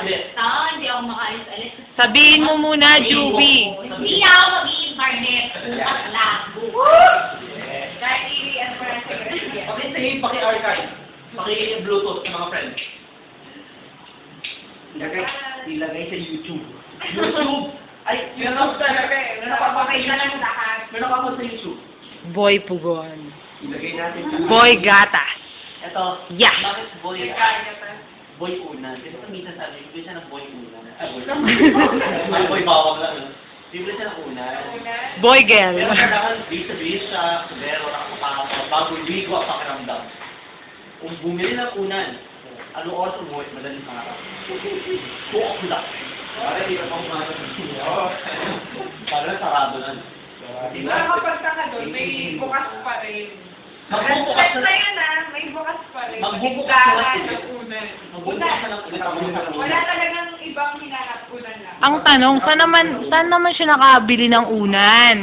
ulit. Hindi ako makaalis-alis. Sabihin mo muna, Juby. Hindi ako mag-i-internet. Bukas lang. Kahit ano pa lang sa Paki-archive. Paki-bluetooth sa mga friends. Ilagay sa YouTube. YouTube! Ay, meron talaga eh. Meron ako sa YouTube. Boy Pugon. Ilagay natin sa... Boy Gatas. Ito. Yeah. Bakit boy? Boy una. Kasi minsan sabi, bibili siya ng boy una. Ay, boy bawang lang. Bibili siya ng una. Boy Girl. Pero kailangan bis siya, subero, nakapapakaw, bago ligo ang pakiramdam. Kung bumili ng unan, ano oras umuwi, madaling pangarap. Buok lang. Para hindi ka pang umaga sa siya. Para sarado lang. Nakakapagka ka doon, may bukas pa rin. Magbubukas Kahit na. sa'yo na, may bukas pa rin. Magbubukas na lang. Ng unan. Magbubukas na lang. Wala talagang ibang hinanap unan lang. Ang tanong, saan naman siya nakabili ng unan?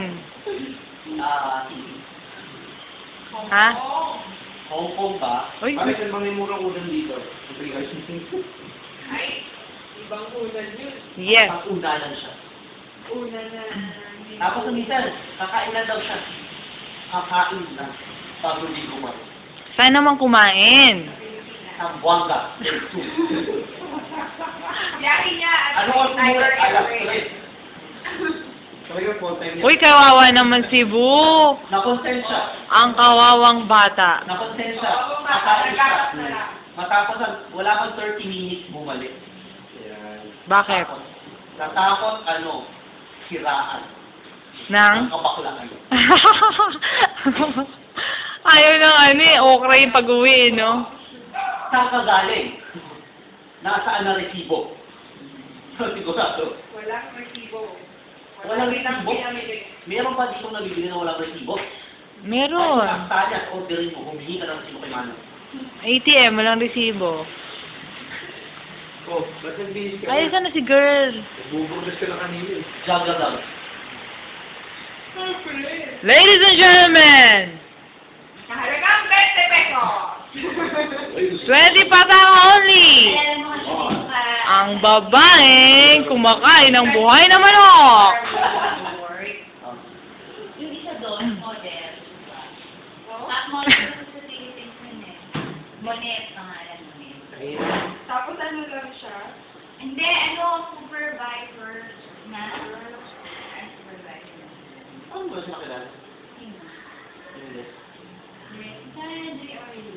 Ha? Hong Kong ba? Uy. Bakit yung mga murang ulan dito? Ay, ibang unan yun. Yes. Ang unanan siya. Unan na. Tapos minsan, kakain na daw siya. Kakain na. Bago ligo mo. Saan naman kumain? Sambuanga. Yari niya. Ano oras mo? Alas 3. Uy, kawawa naman si Bu. Nakonsent siya. Ang kawawang bata. Nakonsent siya. Oo nga, Kakain siya. nagkakas na lang. Matapos, wala pang 30 minutes bumalik. Bakit? Natakot, siraan. Nang? Ang kabaklaan. Ayaw ng okra yung pag-uwi, no? Saan ka galing? Nasaan na resibo? Sigurado. Walang resibo. Walang kitang resibo? pinamili. Meron pa dito nabibili na walang resibo? Meron. Ang tanya, orderin mo, humingi ka ng resibo kay Mano. ATM, walang resibo. Oh, ba't nagbihis ka? Ay, sana si girl. Bubugas ka na kanina eh. Jaga. Ladies and gentlemen, Kahalagang 20 pesos. 20 patao only. Alam mo, Ang babaeng kumakain ng buhay na manok. yung isa doon, model. Top model sa Philippines yun eh. Monet, pangalan mo eh. Tapos ano lang siya? Hindi, supervisor na. Supervisor. Ano ba siya nakilala? Sino? Hindi. Hindi, Oily.